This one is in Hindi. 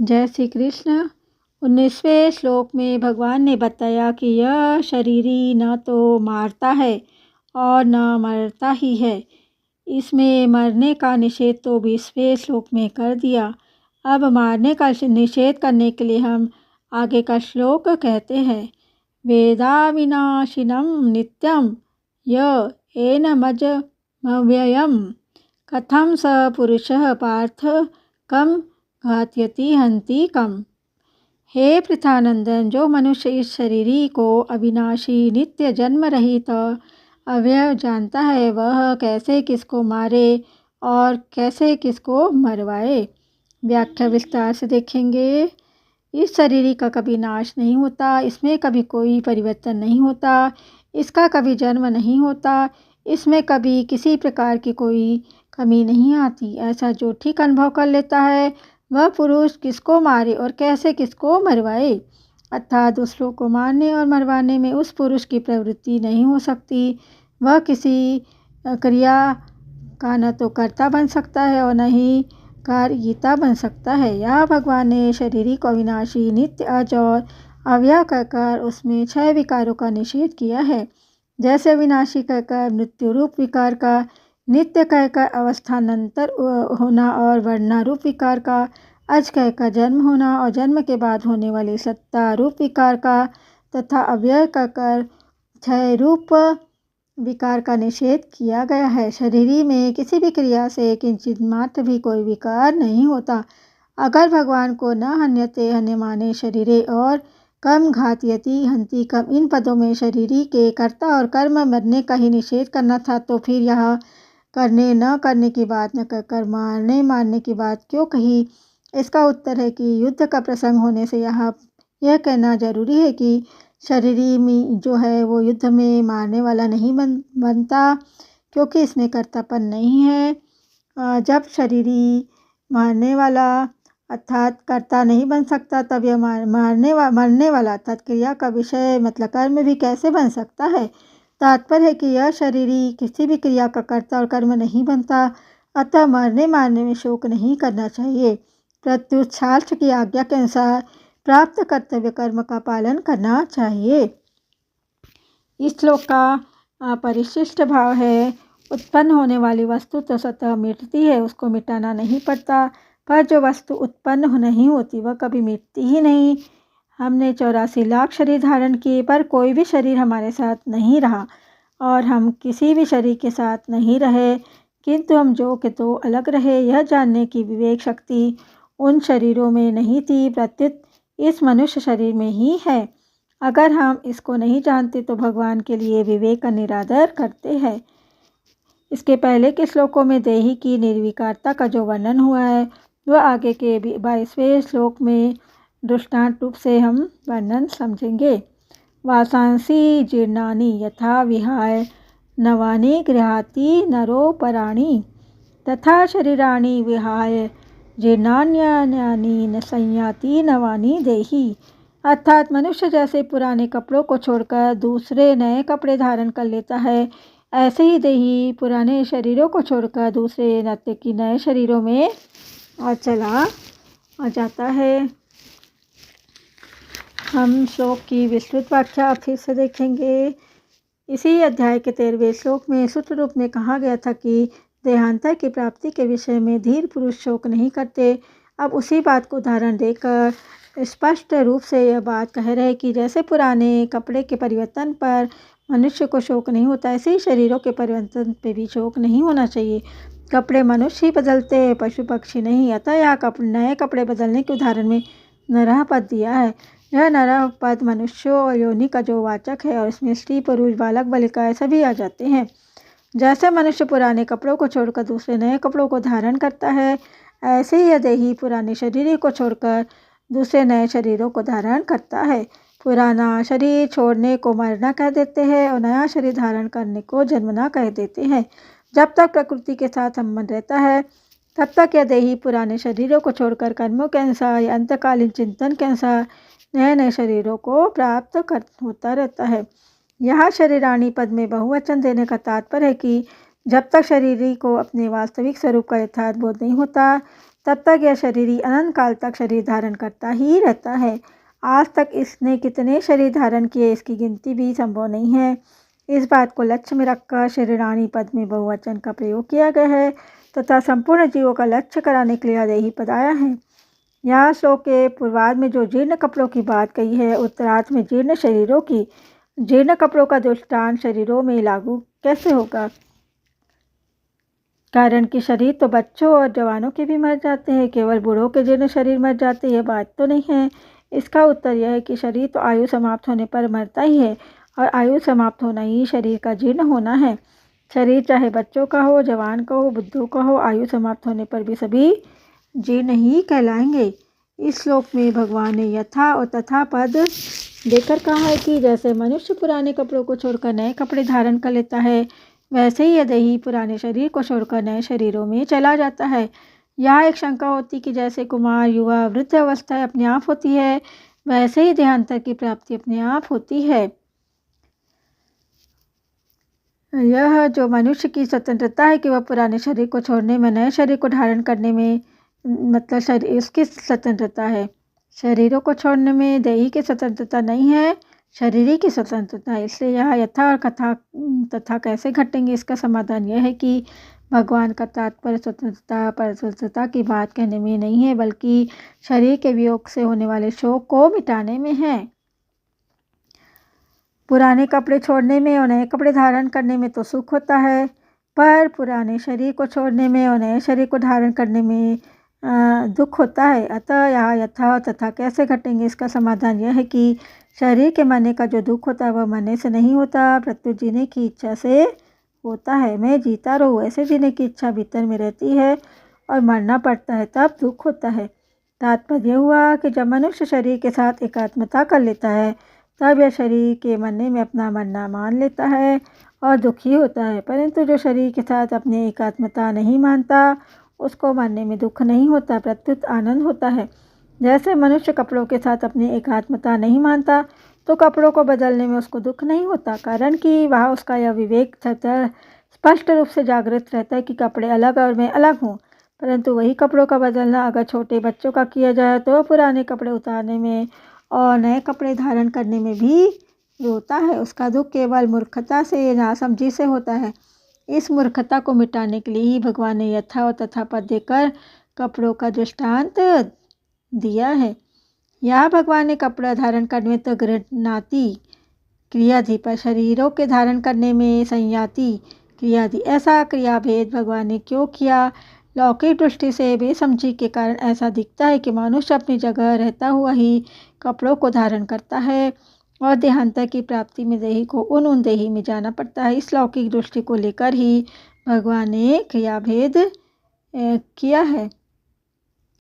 जय श्री कृष्ण। 19वें श्लोक में भगवान ने बताया कि यह शरीरी न तो मारता है और न मरता ही है। इसमें मरने का निषेध तो 20वें श्लोक में कर दिया। अब मारने का निषेध करने के लिए हम आगे का श्लोक कहते हैं। वेदा विनाशिनम नित्यम य एनमजमव्ययम् कथम स पुरुषः पार्थ कम घातयति हन्ति कम। हे पृथानंदन, जो मनुष्य इस शरीरी को अविनाशी नित्य जन्म रहित अव्यय जानता है, वह कैसे किसको मारे और कैसे किसको मरवाए। व्याख्या विस्तार से देखेंगे। इस शरीर का कभी नाश नहीं होता, इसमें कभी कोई परिवर्तन नहीं होता, इसका कभी जन्म नहीं होता, इसमें कभी किसी प्रकार की कोई कमी नहीं आती। ऐसा जो ठीक अनुभव कर लेता है, वह पुरुष किसको मारे और कैसे किसको मरवाए, अर्थात दूसरों को मारने और मरवाने में उस पुरुष की प्रवृत्ति नहीं हो सकती। वह किसी क्रिया का न तो कर्ता बन सकता है और न ही कार्यता बन सकता है। यह भगवान ने शरीरी को अविनाशी नित्य अज और अव्यय कहकर उसमें 6 विकारों का निषेध किया है। जैसे अविनाशी कहकर मृत्यु रूप विकार का, नित्य कहकर अवस्थानंतर होना और वर्णारूप विकार का, अज कहकर जन्म होना और जन्म के बाद होने वाली सत्ता रूप विकार का, तथा अव्यय कहकर क्षय रूप विकार का निषेध किया गया है। शरीरी में किसी भी क्रिया से किंचित मात्र भी कोई विकार नहीं होता। अगर भगवान को न हन्यते हन्यमाने शरीरे और कम घातयति हन्ति कम, इन पदों में शरीरी के कर्ता और कर्म मरने का ही निषेध करना था, तो फिर यह करने न करने की बात न कहकर मारने की बात क्यों कही। इसका उत्तर है कि युद्ध का प्रसंग होने से यह कहना जरूरी है कि शरीरी में जो है वो युद्ध में मारने वाला नहीं बनता, क्योंकि इसमें कर्तापन नहीं है। जब शरीरी मारने वाला अर्थात कर्ता नहीं बन सकता, तब यह मरने वाला अर्थात क्रिया का विषय मतलब कर्म भी कैसे बन सकता है। तात्पर्य है कि यह शरीरी किसी भी क्रिया का कर्ता और कर्म नहीं बनता, अतः मरने मारने में शोक नहीं करना चाहिए। प्रत्युत शास्त्र की आज्ञा के अनुसार प्राप्त कर्तव्य कर्म का पालन करना चाहिए। इस श्लोक का परिशिष्ट भाव है, उत्पन्न होने वाली वस्तु तो स्वतः मिटती है, उसको मिटाना नहीं पड़ता, पर जो वस्तु उत्पन्न नहीं होती वह कभी मिटती ही नहीं। हमने 84 लाख शरीर धारण किए, पर कोई भी शरीर हमारे साथ नहीं रहा और हम किसी भी शरीर के साथ नहीं रहे, किंतु हम जो के तो अलग रहे। यह जानने की विवेक शक्ति उन शरीरों में नहीं थी, प्रत्युत इस मनुष्य शरीर में ही है। अगर हम इसको नहीं जानते तो भगवान के लिए विवेक का निरादर करते हैं। इसके पहले के श्लोकों में देही की निर्विकारता का जो वर्णन हुआ है, वह आगे के 22वें श्लोक में दृष्टांत रूप से हम वर्णन समझेंगे। वासांसी जीर्णानि यथा विहाय नवानि गृहाति नरोपराणि तथा शरीराणि विहाय जीर्णान्यानि न संयाति नवानि देहि। अर्थात मनुष्य जैसे पुराने कपड़ों को छोड़कर दूसरे नए कपड़े धारण कर लेता है, ऐसे ही देही पुराने शरीरों को छोड़कर दूसरे नित्य की नए शरीरों में चला जाता है। हम श्लोक की विस्तृत व्याख्या फिर से देखेंगे। इसी अध्याय के 13वें श्लोक में सूत्र रूप में कहा गया था कि देहांतर की प्राप्ति के विषय में धीर पुरुष शोक नहीं करते। अब उसी बात को उदाहरण देकर स्पष्ट रूप से यह बात कह रहे कि जैसे पुराने कपड़े के परिवर्तन पर मनुष्य को शोक नहीं होता, ऐसे ही शरीरों के परिवर्तन पर भी शोक नहीं होना चाहिए। कपड़े मनुष्य ही बदलते हैं, पशु पक्षी नहीं। अतः यह नए कपड़े बदलने के उदाहरण में नरह पद दिया है। यह नरह पद मनुष्यों और योनि का जो वाचक है, और इसमें स्त्री पुरुष बालक बालिकाएं सभी आ जाते हैं। जैसे मनुष्य पुराने कपड़ों को छोड़कर दूसरे नए कपड़ों को धारण करता है, ऐसे ही यह देही पुराने शरीर को छोड़कर दूसरे नए शरीरों को धारण करता है। पुराना शरीर छोड़ने को मरना कह देते हैं और नया शरीर धारण करने को जन्मना कह देते हैं। जब तक प्रकृति के साथ संबंध रहता है, तब तक यह देही पुराने शरीरों को छोड़कर कर्मों के अनुसार या अंतकालीन चिंतन के अनुसार नए नए शरीरों को प्राप्त होता रहता है। यहाँ शरीराणी पद में बहुवचन देने का तात्पर्य है कि जब तक शरीरी को अपने वास्तविक स्वरूप का यथार्थ बोध नहीं होता, तब तक यह शरीर ही अनंत काल तक शरीर धारण करता ही रहता है। आज तक इसने कितने शरीर धारण किए इसकी गिनती भी संभव नहीं है। इस बात को लक्ष्य में रखकर शरीराणी पद में बहुवचन का प्रयोग किया गया है तथा संपूर्ण जीवों का लक्ष्य कराने के लिए अदेही पद आया है। यहाँ श्लोक के पूर्वार्ध में जो जीर्ण कपड़ों की बात कही है, उत्तरार्ध में जीर्ण शरीरों की। जीर्ण कपड़ों का दृष्टांत शरीरों में लागू कैसे होगा? कारण कि शरीर तो बच्चों और जवानों के भी मर जाते हैं, केवल बूढ़ों के जीर्ण शरीर मर जाते, यह बात तो नहीं है। इसका उत्तर यह है कि शरीर तो आयु समाप्त होने पर मरता ही है और आयु समाप्त होना ही शरीर का जीर्ण होना है। शरीर चाहे बच्चों का हो, जवान का हो, बुद्धों का हो, आयु समाप्त होने पर भी सभी जीर्ण ही कहलाएंगे। इस श्लोक में भगवान ने यथा और तथा पद देकर कहा है कि जैसे मनुष्य पुराने कपड़ों को छोड़कर नए कपड़े धारण कर लेता है, वैसे ही अदेही पुराने शरीर को छोड़कर नए शरीरों में चला जाता है। यहाँ एक शंका होती कि जैसे कुमार, युवा, वृद्ध अवस्था अपने आप होती है, वैसे ही देहांतर की प्राप्ति अपने आप होती है। यह जो मनुष्य की स्वतंत्रता है कि वह पुराने शरीर को छोड़ने में, नए शरीर को धारण करने में, मतलब शरीर इसकी स्वतंत्रता है। शरीरों को छोड़ने में देही की स्वतंत्रता नहीं है, शरीर की स्वतंत्रता है। इसलिए यह यथा और कथा तथा कैसे घटेंगे, इसका समाधान यह है कि भगवान का तात्पर्य स्वतंत्रता परतंत्रता की बात कहने में नहीं है, बल्कि शरीर के वियोग से होने वाले शोक को मिटाने में है। पुराने कपड़े छोड़ने में और नए कपड़े धारण करने में तो सुख होता है, पर पुराने शरीर को छोड़ने में और नए शरीर को धारण करने में दुख होता है। अतः यहाँ यथा तथा कैसे घटेंगे, इसका समाधान यह है कि शरीर के मरने का जो दुख होता है वह मरने से नहीं होता, प्रत्युत जीने की इच्छा से होता है। मैं जीता रहूँ ऐसे जीने की इच्छा भीतर में रहती है और मरना पड़ता है तब दुख होता है। तात्पर्य हुआ कि जब मनुष्य शरीर के साथ एकात्मता कर लेता है तब यह शरीर के मरने में अपना मरना मान लेता है और दुखी होता है, परंतु जो शरीर के साथ अपनी एकात्मता नहीं मानता उसको मरने में दुख नहीं होता, प्रत्युत आनंद होता है। जैसे मनुष्य कपड़ों के साथ अपनी एकात्मता नहीं मानता तो कपड़ों को बदलने में उसको दुख नहीं होता, कारण कि वह उसका यह विवेक स्पष्ट रूप से जागृत रहता है कि कपड़े अलग और मैं अलग हूँ। परंतु वही कपड़ों का बदलना अगर छोटे बच्चों का किया जाए तो पुराने कपड़े उतारने में और नए कपड़े धारण करने में भी रोता है। उसका दुख केवल मूर्खता से, नासमझी से होता है। इस मूर्खता को मिटाने के लिए ही भगवान ने यथा और तथा पद देकर कपड़ों का दृष्टांत दिया है। यहाँ भगवान ने कपड़ा धारण करने में तो गृह्णाति क्रिया दी, पर शरीरों के धारण करने में संयाति क्रिया दी। ऐसा क्रियाभेद भगवान ने क्यों किया? लौकिक दृष्टि से बेसमझी के कारण ऐसा दिखता है कि मनुष्य अपनी जगह रहता हुआ ही कपड़ों को धारण करता है और देहांतर की प्राप्ति में देही को उन देही में जाना पड़ता है। इस लौकिक दृष्टि को लेकर ही भगवान ने क्रियाभेद किया है।